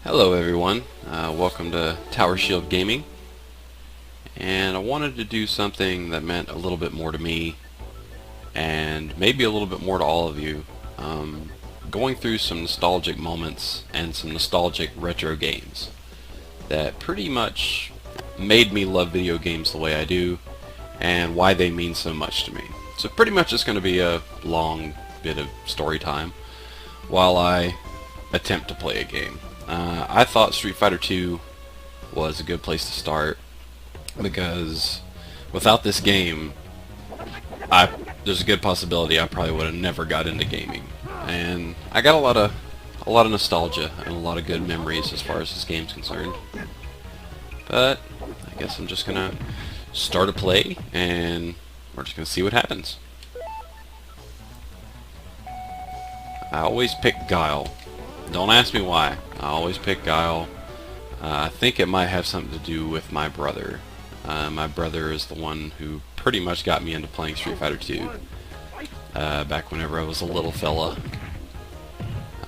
Hello everyone, welcome to Tower Shield Gaming, and I wanted to do something that meant a little bit more to me and maybe a little bit more to all of you. Going through some nostalgic moments and some nostalgic retro games that pretty much made me love video games the way I do and why they mean so much to me. So pretty much it's going to be a long bit of story time while I attempt to play a game. I thought Street Fighter II was a good place to start because without this game, there's a good possibility I probably would have never got into gaming. And I got a lot of nostalgia and a lot of good memories as far as this game's concerned. But I guess I'm just gonna start a play and we're just gonna see what happens. I always pick Guile. Don't ask me why. I always pick Guile. I think it might have something to do with my brother. My brother is the one who pretty much got me into playing Street Fighter II back whenever I was a little fella.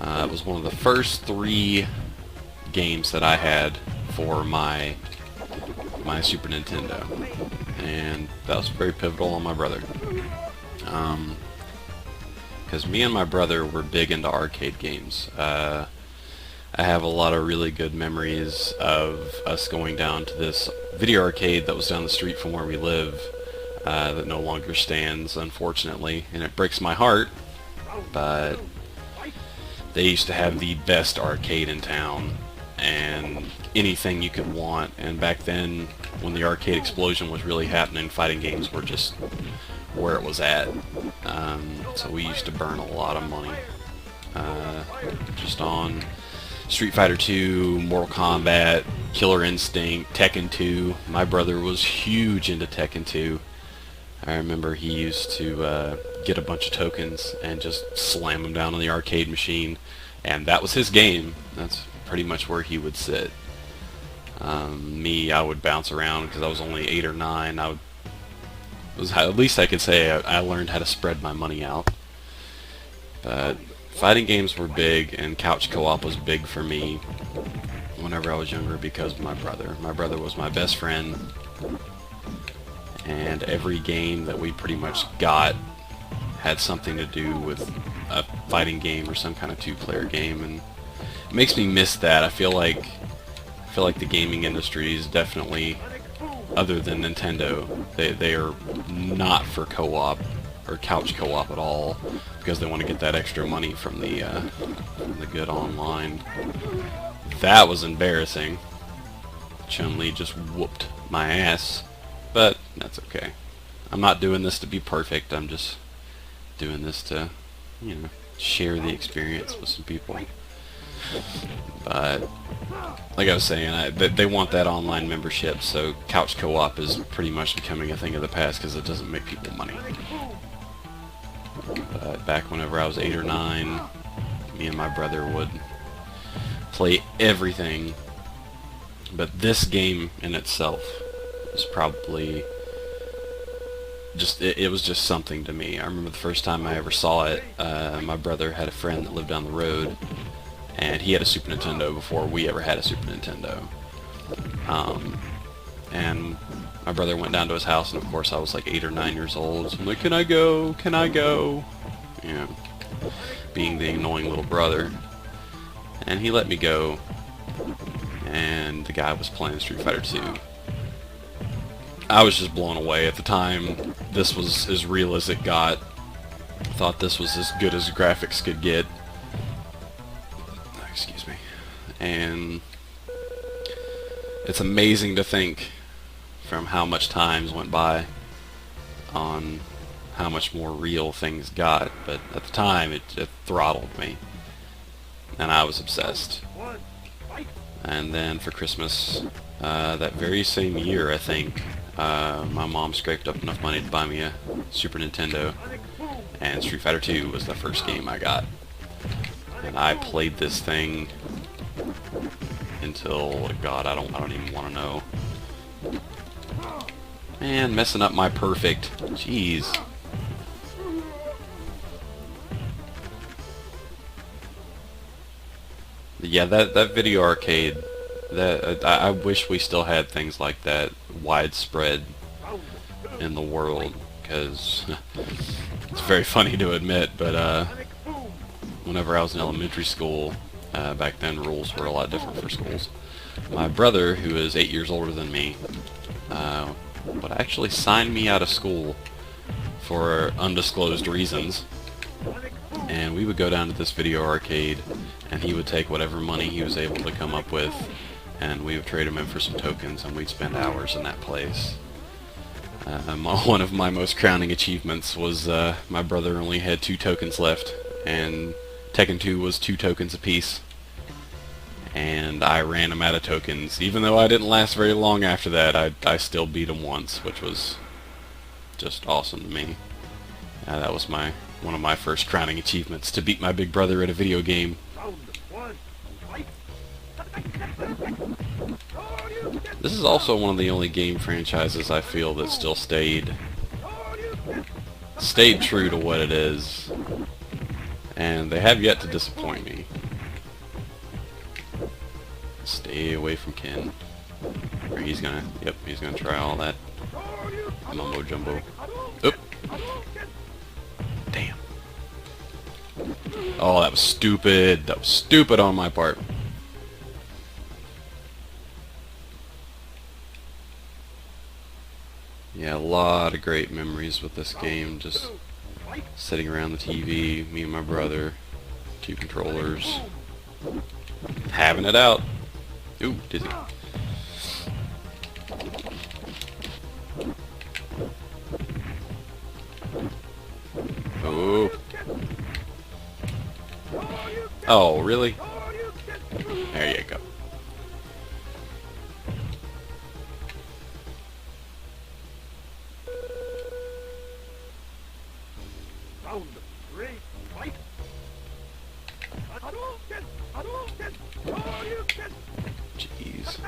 It was one of the first 3 games that I had for my Super Nintendo, and that was very pivotal on my brother. Because me and my brother were big into arcade games. I have a lot of really good memories of us going down to this video arcade that was down the street from where we live that no longer stands, unfortunately, and it breaks my heart, but they used to have the best arcade in town and anything you could want, and back then when the arcade explosion was really happening, fighting games were just where it was at. So we used to burn a lot of money just on Street Fighter II, Mortal Kombat, Killer Instinct, Tekken 2. My brother was huge into Tekken 2. I remember he used to get a bunch of tokens and just slam them down on the arcade machine, and that was his game. That's pretty much where he would sit. Me, I would bounce around because I was only 8 or 9. At least I could say I learned how to spread my money out. But fighting games were big, and couch co-op was big for me whenever I was younger because of my brother. My brother was my best friend, and every game that we pretty much got had something to do with a fighting game or some kind of 2-player game, and it makes me miss that. I feel like the gaming industry is definitely, other than Nintendo, they are not for co-op or couch co-op at all because they want to get that extra money from the good online. That was embarrassing. Chun-Li just whooped my ass, but that's okay. I'm not doing this to be perfect. I'm just doing this to, share the experience with some people. But like I was saying, they want that online membership, so couch co-op is pretty much becoming a thing of the past because it doesn't make people money. But back whenever I was 8 or 9, me and my brother would play everything. But this game in itself was probably it was just something to me. I remember the first time I ever saw it, my brother had a friend that lived down the road, and he had a Super Nintendo before we ever had a Super Nintendo. And my brother went down to his house, and of course I was like 8 or 9 years old. So I'm like, can I go? Can I go? Being the annoying little brother. And he let me go, and the guy was playing Street Fighter II. I was just blown away. At the time, this was as real as it got. I thought this was as good as graphics could get. Excuse me. And it's amazing to think from how much time went by on how much more real things got, but at the time it throttled me, and I was obsessed. And then for Christmas, that very same year, I think, my mom scraped up enough money to buy me a Super Nintendo, and Street Fighter II was the first game I got. And I played this thing until, God, I don't even want to know. Man, messing up my perfect. Jeez. Yeah, that video arcade, that I wish we still had things like that widespread in the world, because it's very funny to admit, but whenever I was in elementary school, back then rules were a lot different for schools. My brother, who is 8 years older than me, would actually sign me out of school for undisclosed reasons, and we would go down to this video arcade, and he would take whatever money he was able to come up with, and we would trade him in for some tokens, and we'd spend hours in that place. One of my most crowning achievements was my brother only had 2 tokens left, and Tekken 2 was 2 tokens apiece, and I ran him out of tokens. Even though I didn't last very long after that, I still beat him once, which was just awesome to me. That was one of my first crowning achievements, to beat my big brother at a video game. This is also one of the only game franchises I feel that still stayed true to what it is, and they have yet to disappoint me. Stay away from Ken. Or he's gonna try all that mumbo jumbo. Oop. Damn. Oh, that was stupid. That was stupid on my part. Yeah, a lot of great memories with this game. Just sitting around the TV, me and my brother, 2 controllers, having it out. Ooh, dizzy. Oh. Oh, really? There you go. Jeez.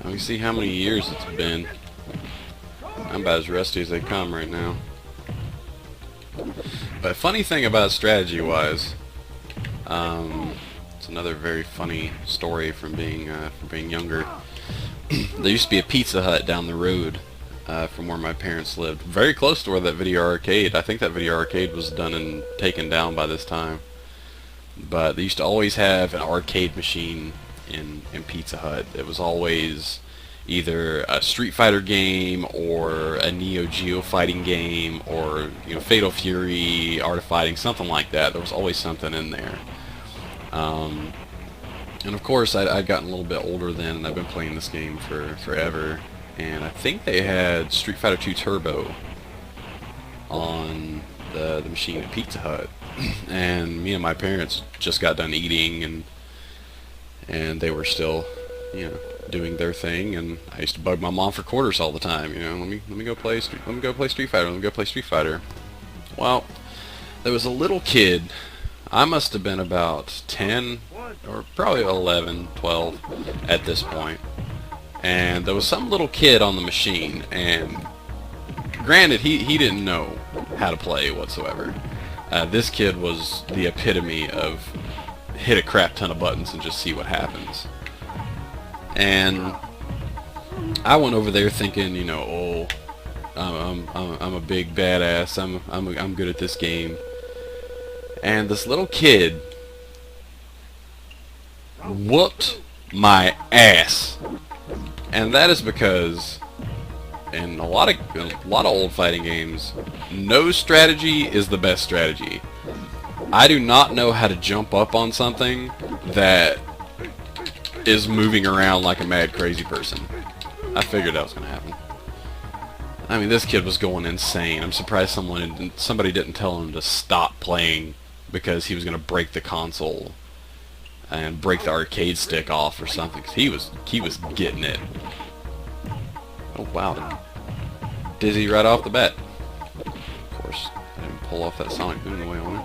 Now we see how many years it's been. I'm about as rusty as they come right now. But funny thing about strategy-wise, it's another very funny story from being younger. There used to be a Pizza Hut down the road from where my parents lived, very close to where that video arcade. I think that video arcade was done and taken down by this time. But they used to always have an arcade machine in Pizza Hut. It was always either a Street Fighter game or a Neo Geo fighting game, or Fatal Fury, Art of Fighting, something like that. There was always something in there. And of course, I'd gotten a little bit older then, and I've been playing this game for forever. And I think they had Street Fighter 2 Turbo on the machine at Pizza Hut. And me and my parents just got done eating, and they were still, doing their thing. And I used to bug my mom for quarters all the time. Let me go play Street Fighter. Let me go play Street Fighter. Well, there was a little kid. I must have been about 10 or probably 11, 12 at this point. And there was some little kid on the machine, and granted, he didn't know how to play whatsoever. This kid was the epitome of hit a crap ton of buttons and just see what happens. And I went over there thinking, oh, I'm a big badass. I'm good at this game. And this little kid whooped my ass. And that is because in a lot of old fighting games, no strategy is the best strategy. I do not know how to jump up on something that is moving around like a mad crazy person. I figured that was going to happen. I mean, this kid was going insane. I'm surprised somebody didn't tell him to stop playing because he was going to break the console and break the arcade stick off or something. 'Cause he was getting it. Oh wow, dizzy right off the bat. Of course, I didn't pull off that Sonic Boom the way on it.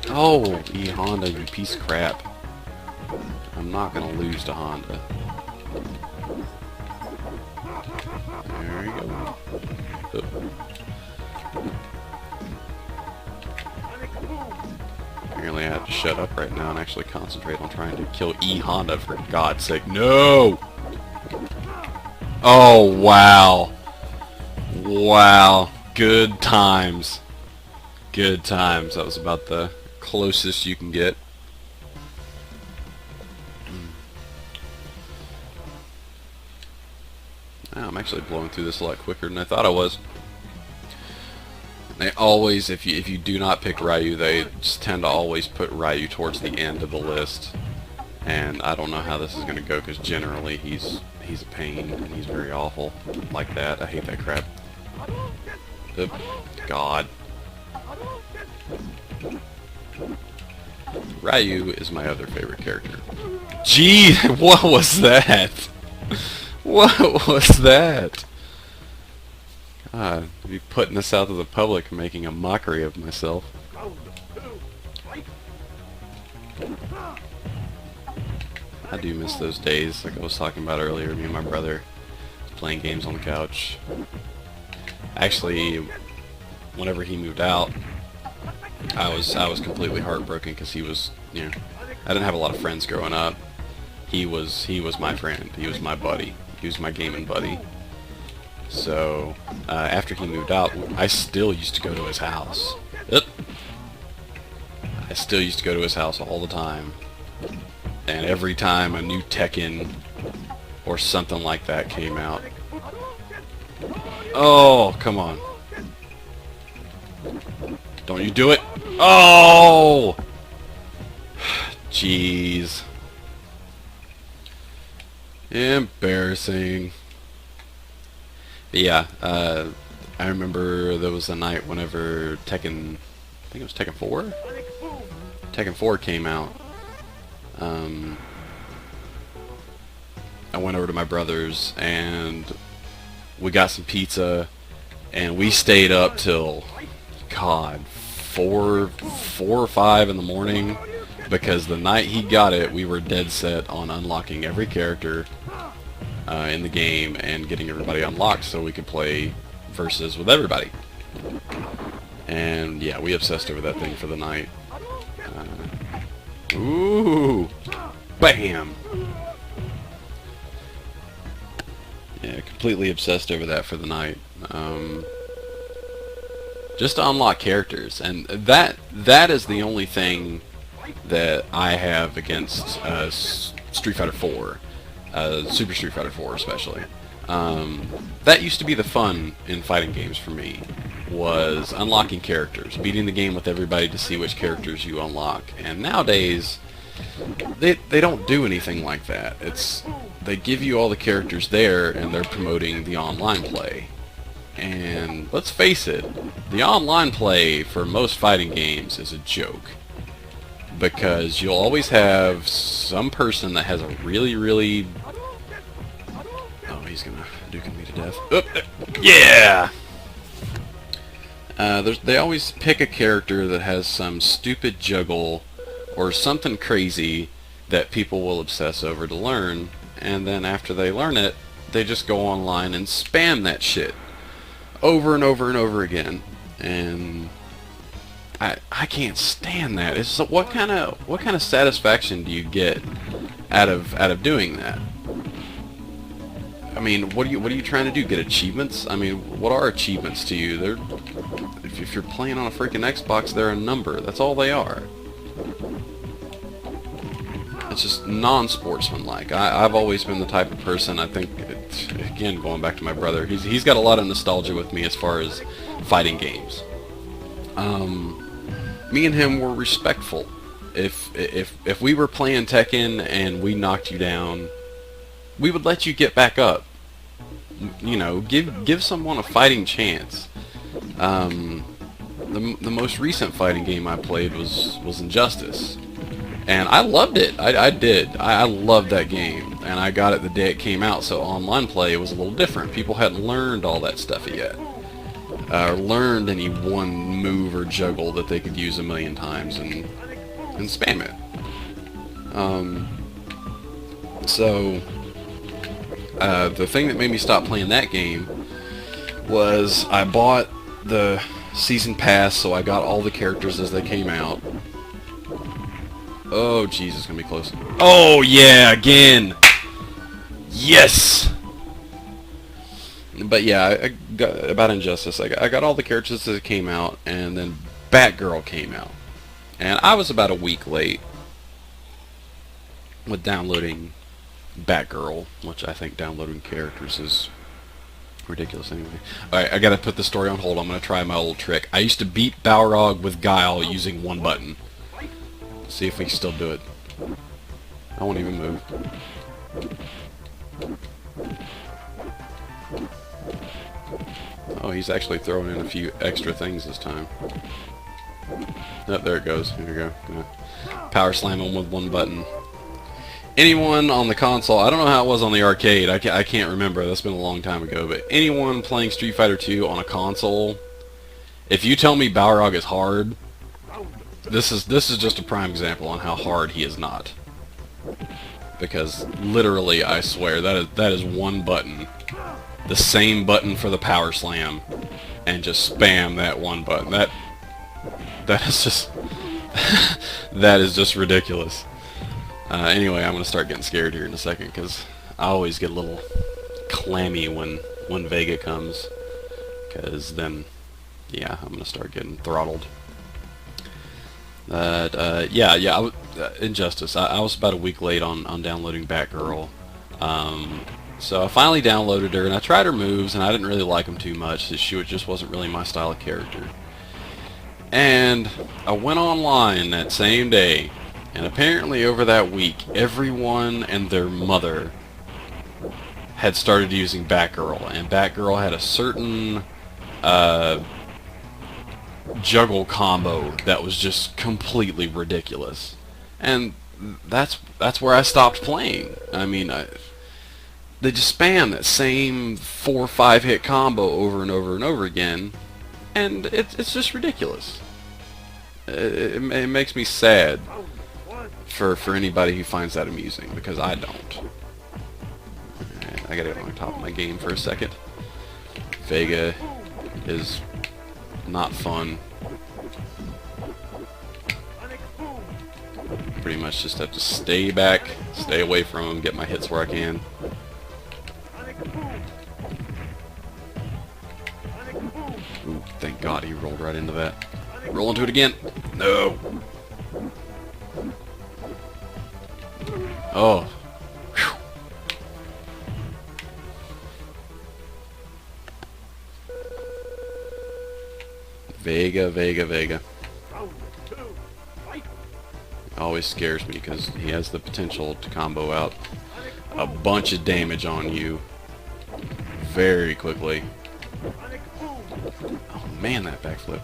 Oh, Honda, you piece of crap. I'm not gonna lose to Honda. There you go. Apparently unfortunately I have to shut up right now and actually concentrate on trying to kill E Honda, for God's sake. No! Oh, wow. Wow. Good times. Good times. That was about the closest you can get. I'm actually blowing through this a lot quicker than I thought I was. They always, if you do not pick Ryu, they just tend to always put Ryu towards the end of the list. And I don't know how this is going to go, because generally he's a pain and he's very awful like that. I hate that crap. God. Ryu is my other favorite character. Gee, what was that? What was that? God, be putting this out to the public and making a mockery of myself. I do miss those days, like I was talking about earlier. Me and my brother playing games on the couch. Actually, whenever he moved out, I was completely heartbroken, because he was, you know, I didn't have a lot of friends growing up. He was my friend. He was my buddy. He was my gaming buddy. So after he moved out, I still used to go to his house. I still used to go to his house all the time. And every time a new Tekken or something like that came out. Oh, come on. Don't you do it. Oh! Jeez. Embarrassing. But yeah, I remember there was a night whenever Tekken, I think it was Tekken 4? Tekken 4 came out. I went over to my brother's and we got some pizza and we stayed up till, God, 4 or 5 in the morning, because the night he got it, we were dead set on unlocking every character in the game and getting everybody unlocked so we could play versus with everybody. And yeah, we obsessed over that thing for the night. Ooh! Bam! Yeah, completely obsessed over that for the night. Just to unlock characters, and that is the only thing that I have against Street Fighter 4, Super Street Fighter 4 especially. That used to be the fun in fighting games for me, was unlocking characters, beating the game with everybody to see which characters you unlock. And nowadays, they don't do anything like that. They give you all the characters there, and they're promoting the online play. And let's face it, the online play for most fighting games is a joke. Because you'll always have some person that has a really... Oh, he's gonna duke me to death. Oh, yeah! They always pick a character that has some stupid juggle or something crazy that people will obsess over to learn, and then after they learn it, they just go online and spam that shit over and over and over again. And I can't stand that. It's what kind of satisfaction do you get out of doing that? I mean, what are you trying to do? Get achievements? I mean, what are achievements to you? If you're playing on a freaking Xbox, they're a number. That's all they are. It's just non-sportsmanlike. I've always been the type of person, I think, again, going back to my brother, he's got a lot of nostalgia with me as far as fighting games. Me and him were respectful. If we were playing Tekken and we knocked you down, we would let you get back up. You know, give someone a fighting chance. The most recent fighting game I played was Injustice, and I loved it. I did. I loved that game, and I got it the day it came out. So online play was a little different. People hadn't learned all that stuff yet, or learned any one move or juggle that they could use a million times and spam it. So the thing that made me stop playing that game was I bought the season pass, so I got all the characters as they came out, Oh, jeez, it's gonna be close. Oh, yeah, again! Yes! But yeah, I got about Injustice. I got all the characters that came out, and then Batgirl came out. And I was about a week late with downloading Batgirl, which I think downloading characters is ridiculous anyway. Alright, I gotta put the story on hold. I'm gonna try my old trick. I used to beat Balrog with Guile using one button. See if we can still do it. I won't even move. Oh, he's actually throwing in a few extra things this time. Oh, there it goes. Here we go. Gonna power slam him with one button. Anyone on the console, I don't know how it was on the arcade, I can't remember, that's been a long time ago, but anyone playing Street Fighter 2 on a console, if you tell me Balrog is hard, this is just a prime example on how hard he is not. Because literally, I swear, that is one button, the same button for the power slam, and just spam that one button. That is just that is just ridiculous. Anyway, I'm gonna start getting scared here in a second because I always get a little clammy when Vega comes, because then, yeah, I'm gonna start getting throttled. Yeah, Injustice. I was about a week late on downloading Batgirl, so I finally downloaded her and I tried her moves and I didn't really like them too much. She just wasn't really my style of character. And I went online that same day. And apparently over that week, everyone and their mother had started using Batgirl, and Batgirl had a certain juggle combo that was just completely ridiculous. And that's where I stopped playing. I mean, they just spam that same 4 or 5 hit combo over and over and over again, and it's just ridiculous. It makes me sad for anybody who finds that amusing, because I don't. I gotta get on top of my game for a second. Vega is not fun. Pretty much just have to stay back, stay away from him, get my hits where I can. Ooh, thank God he rolled right into that. Roll into it again. No. Oh. Whew. Vega. Always scares me because he has the potential to combo out a bunch of damage on you very quickly. Oh man, that backflip.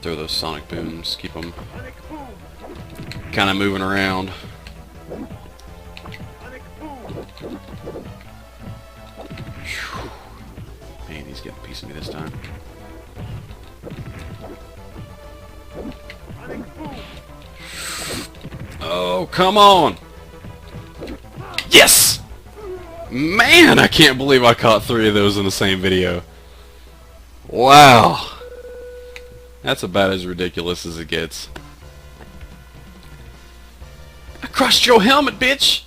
Throw those sonic booms, keep them kind of moving around. Whew. Man, he's getting a piece of me this time. Oh, come on! Yes! Man, I can't believe I caught 3 of those in the same video. Wow. That's about as ridiculous as it gets. I crushed your helmet, bitch!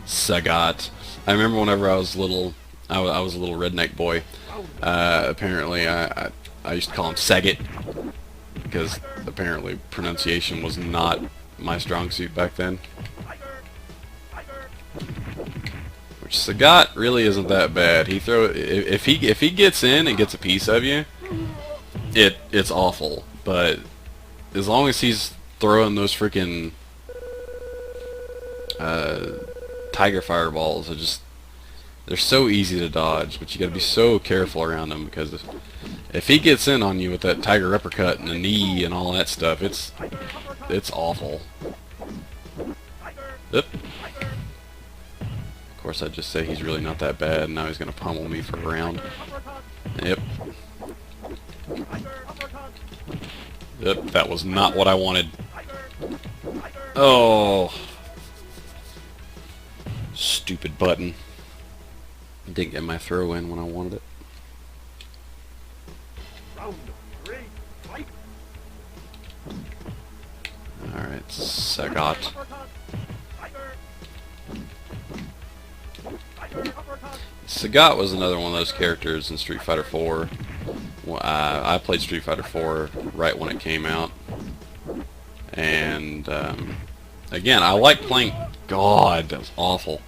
Sagat. I remember whenever I was little, I was a little redneck boy. Apparently, I used to call him Sagat, because apparently pronunciation was not my strong suit back then. Which Sagat really isn't that bad. If he gets in and gets a piece of you, it's awful. But as long as he's throwing those freaking tiger fireballs, they're so easy to dodge. But you got to be so careful around them, because if he gets in on you with that tiger uppercut and the knee and all that stuff, it's awful. Yep. Of course, I'd just say he's really not that bad, and now he's going to pummel me for a round. Yep. Yep, that was not what I wanted. Oh. Stupid button. Didn't get my throw in when I wanted it. Alright, Sagat. Sagat was another one of those characters in Street Fighter 4. I played Street Fighter 4 right when it came out. And, again, I like playing... God, that was awful.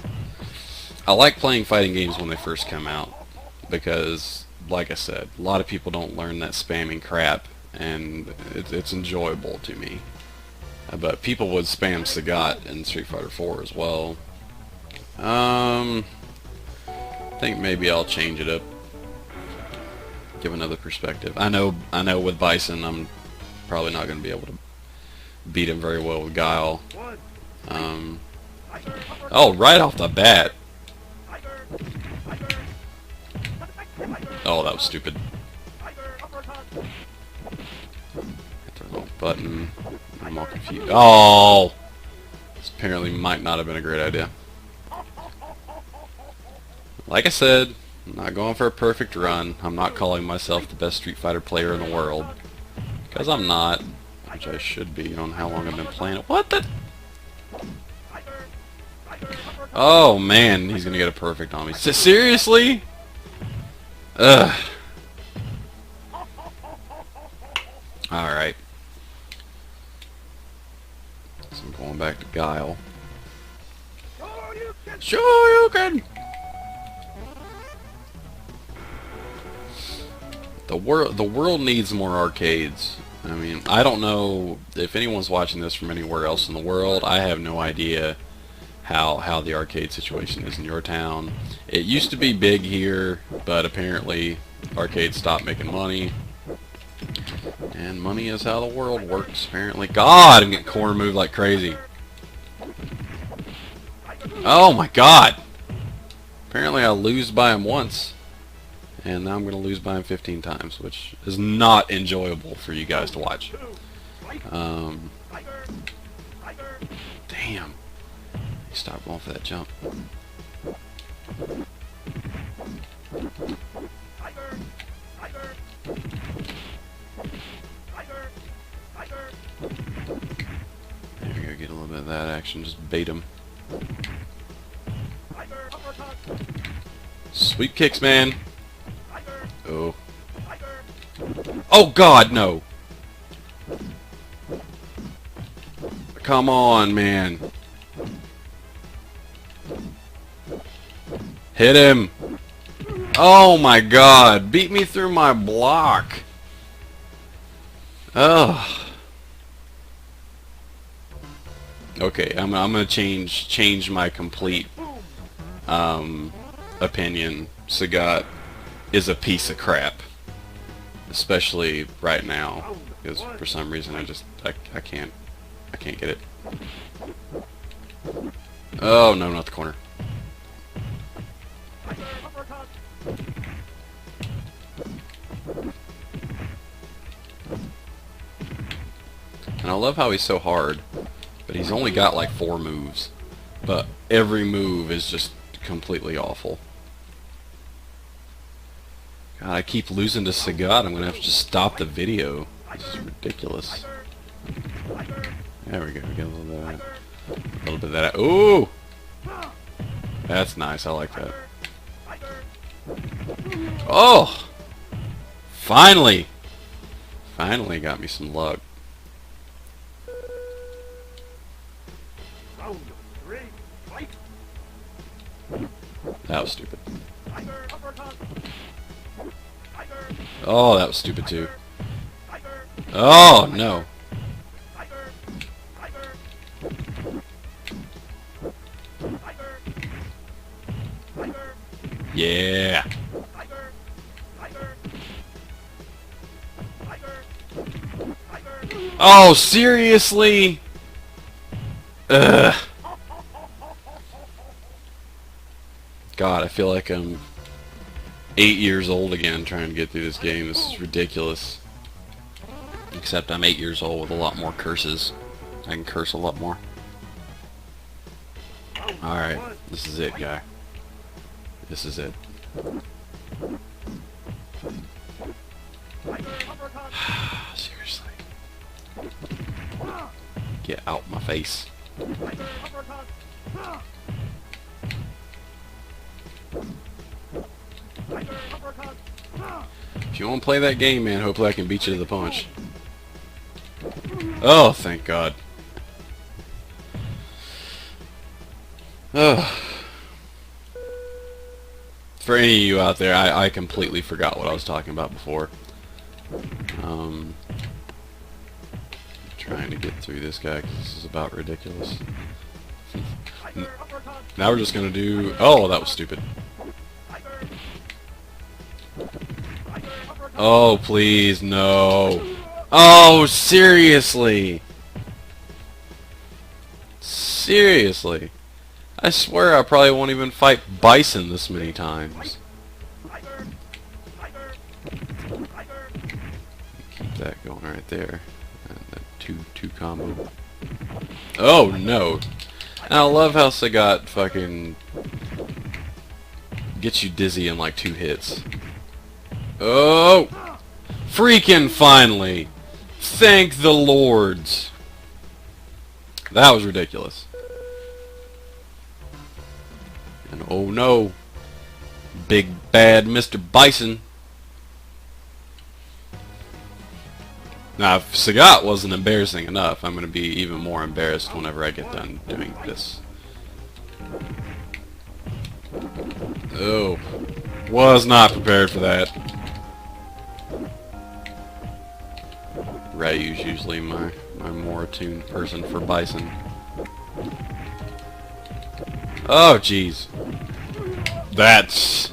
I like playing fighting games when they first come out. Because, like I said, a lot of people don't learn that spamming crap. And it's enjoyable to me. But people would spam Sagat in Street Fighter 4 as well. I think maybe I'll change it up. Give another perspective. I know with Bison I'm probably not going to be able to beat him very well with Guile. Oh, right off the bat. Oh, that was stupid. Hit the wrong button. I'm all confused. Oh! This apparently might not have been a great idea. Like I said, I'm not going for a perfect run. I'm not calling myself the best Street Fighter player in the world. Because I'm not. Which I should be on how long I've been playing it. What the? Oh man, he's gonna get a perfect on me. Seriously? Ugh. Alright. So I'm going back to Guile. Sure you can! The world needs more arcades. I mean, I don't know if anyone's watching this from anywhere else in the world. I have no idea how the arcade situation is in your town. It used to be big here, but apparently arcades stopped making money. And money is how the world works, apparently. God, I'm getting corner moved like crazy. Oh my God! Apparently I lose by him once. And now I'm going to lose by him 15 times, which is not enjoyable for you guys to watch. Damn. Stop going for that jump. There we go, get a little bit of that action, just bait him. Sweep kicks, man. Oh. Oh God, no. Come on, man. Hit him. Oh my God, beat me through my block. Ugh. Okay, I'm gonna change my complete opinion. Sagat is a piece of crap, especially right now, because for some reason I can't get it. Oh no, not the corner. And I love how he's so hard, but he's only got like 4 moves, but every move is just completely awful. God, I keep losing to Sagat. I'm gonna have to just stop the video. This is ridiculous. There we go. We get a little bit of that. A little bit of that. Ooh! That's nice. I like that. Oh! Finally! Finally got me some luck. That was stupid. Oh, that was stupid too. Oh, no. Yeah. Oh, seriously? Ugh. God, I feel like I'm 8 years old again trying to get through this game. This is ridiculous. Except I'm 8 years old with a lot more curses. I can curse a lot more. Alright, this is it, guy. This is it. Seriously. Get out my face. If you want to play that game, man, hopefully I can beat you to the punch. Oh, thank God. Oh. For any of you out there, I completely forgot what I was talking about before. Trying to get through this guy because this is about ridiculous. Now we're just gonna do... Oh, that was stupid. Oh, please, no. Oh, seriously. Seriously. I swear I probably won't even fight Bison this many times. Keep that going right there. And that two combo. Oh, no. And I love how Sagat fucking gets you dizzy in like 2 hits. Oh! Freaking finally! Thank the lords! That was ridiculous. And oh no! Big bad Mr. Bison! Now, if Sagat wasn't embarrassing enough, I'm going to be even more embarrassed whenever I get done doing this. Oh. Was not prepared for that. Ryu's usually my more attuned person for Bison. Oh, jeez. That's...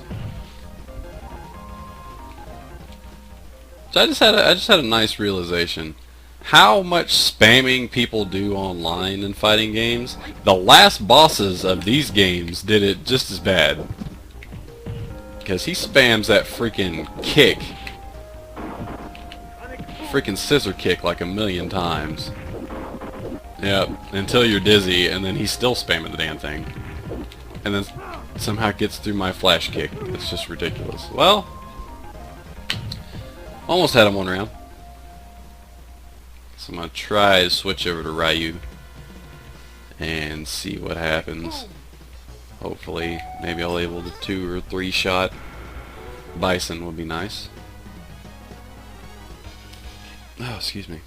So I just had a nice realization. How much spamming people do online in fighting games. The last bosses of these games did it just as bad. Because he spams that freaking kick. Freaking scissor kick like 1,000,000 times. Yep, until you're dizzy, and then he's still spamming the damn thing. And then somehow gets through my flash kick. It's just ridiculous. Well, almost had him one round. So I'm going to try to switch over to Ryu and see what happens. Hopefully, maybe I'll be able to 2 or 3 shot Bison would be nice. Oh, excuse me.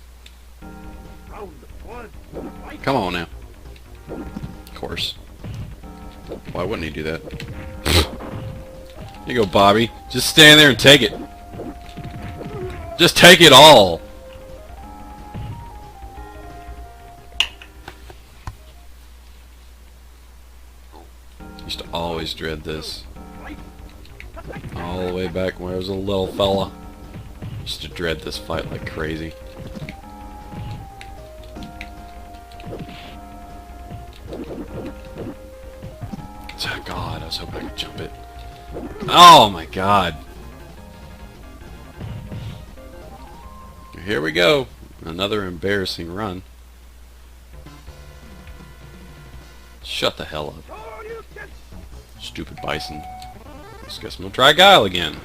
Come on now. Of course. Why wouldn't he do that? Here you go, Bobby. Just stand there and take it. Just take it all. Used to always dread this. All the way back when I was a little fella. Used to dread this fight like crazy. Oh God, I was hoping I could jump it. Oh my God. Here we go. Another embarrassing run. Shut the hell up. Stupid Bison. Let's guess we'll try Guile again.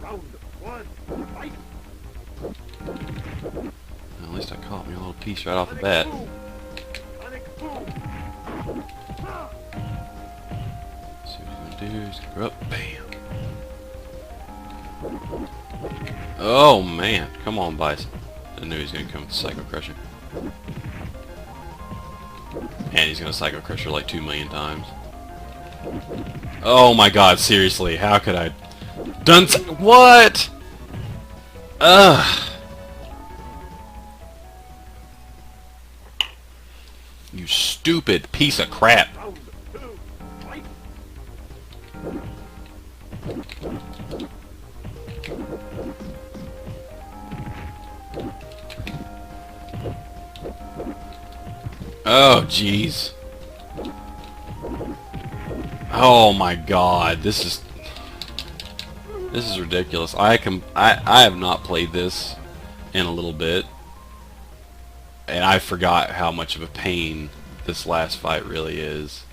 Well, at least I caught me a little piece right off the bat. See what he's gonna do. He's gonna go up. Bam. Oh man, come on, Bison. I knew he was gonna come with Psycho Crusher. And he's gonna Psycho Crusher like 2,000,000 times. Oh my God, seriously, how could I done what? Ugh. You stupid piece of crap. Oh, jeez. Oh my God, this is ridiculous. I have not played this in a little bit, and I forgot how much of a pain this last fight really is.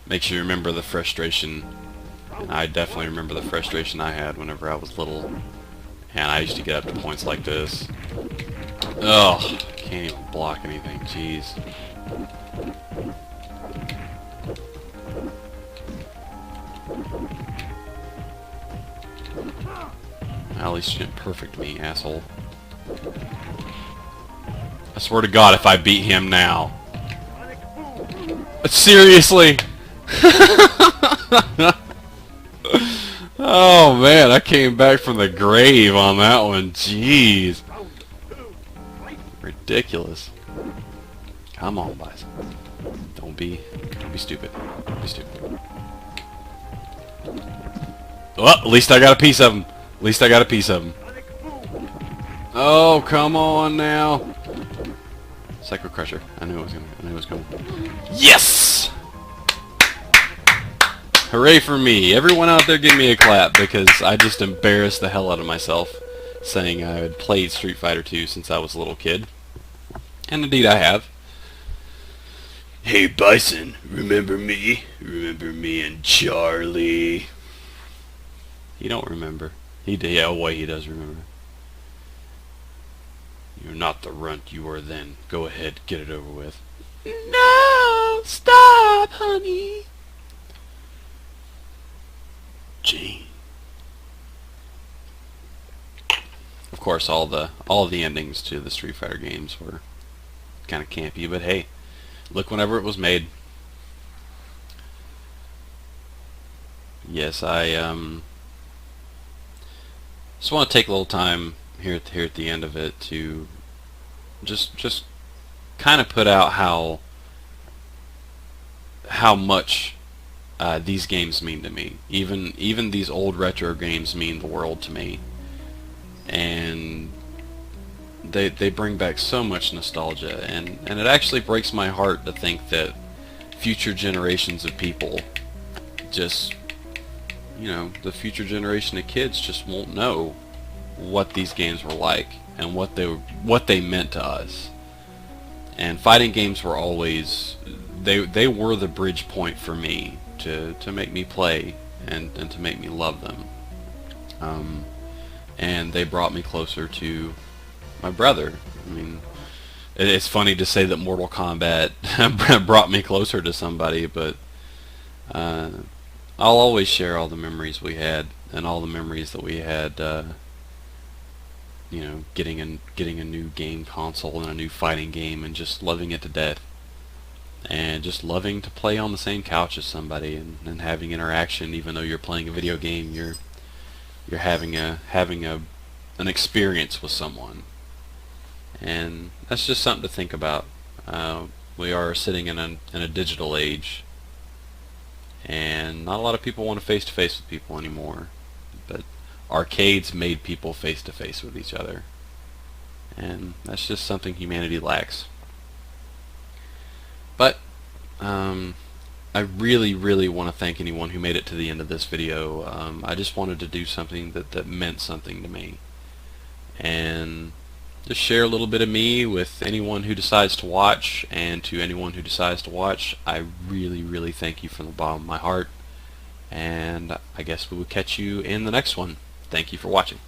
Makes you remember the frustration. And I definitely remember the frustration I had whenever I was little. And I used to get up to points like this. Ugh, can't even block anything, jeez. At least you didn't perfect me, asshole. I swear to God, if I beat him now. Seriously? Oh man, I came back from the grave on that one. Jeez. Ridiculous. Come on, Bison. Don't be stupid. Don't be stupid. Well, at least I got a piece of him. At least I got a piece of him. Oh, come on now. Psycho Crusher. I knew it was coming. Yes! Hooray for me. Everyone out there give me a clap because I just embarrassed the hell out of myself saying I had played Street Fighter 2 since I was a little kid. And indeed I have. Hey Bison, remember me? Remember me and Charlie? He don't remember. Yeah, oh wait, he does remember. You're not the runt you were then. Go ahead, get it over with. No! Stop, honey! Gee. Of course, all the endings to the Street Fighter games were kind of campy, but hey, look whenever it was made. Yes, I just want to take a little time here at the end of it to just kind of put out how much these games mean to me. Even these old retro games mean the world to me, and they bring back so much nostalgia, and it actually breaks my heart to think that future generations of people just, you know, the future generation of kids just won't know what these games were like and what they meant to us. And fighting games were always, they were the bridge point for me to make me play and to make me love them. And they brought me closer to my brother. I mean, it's funny to say that Mortal Kombat brought me closer to somebody, but I'll always share all the memories we had and all the memories that we had, you know, getting a new game console and a new fighting game and just loving it to death, and just loving to play on the same couch as somebody and having interaction. Even though you're playing a video game, you're having an experience with someone, and that's just something to think about. We are sitting in a digital age, and not a lot of people want to face-to-face with people anymore, but arcades made people face-to-face with each other, and that's just something humanity lacks. But I really want to thank anyone who made it to the end of this video. I just wanted to do something that meant something to me, and just share a little bit of me with anyone who decides to watch. And to anyone who decides to watch, I really thank you from the bottom of my heart, and I guess we will catch you in the next one. Thank you for watching.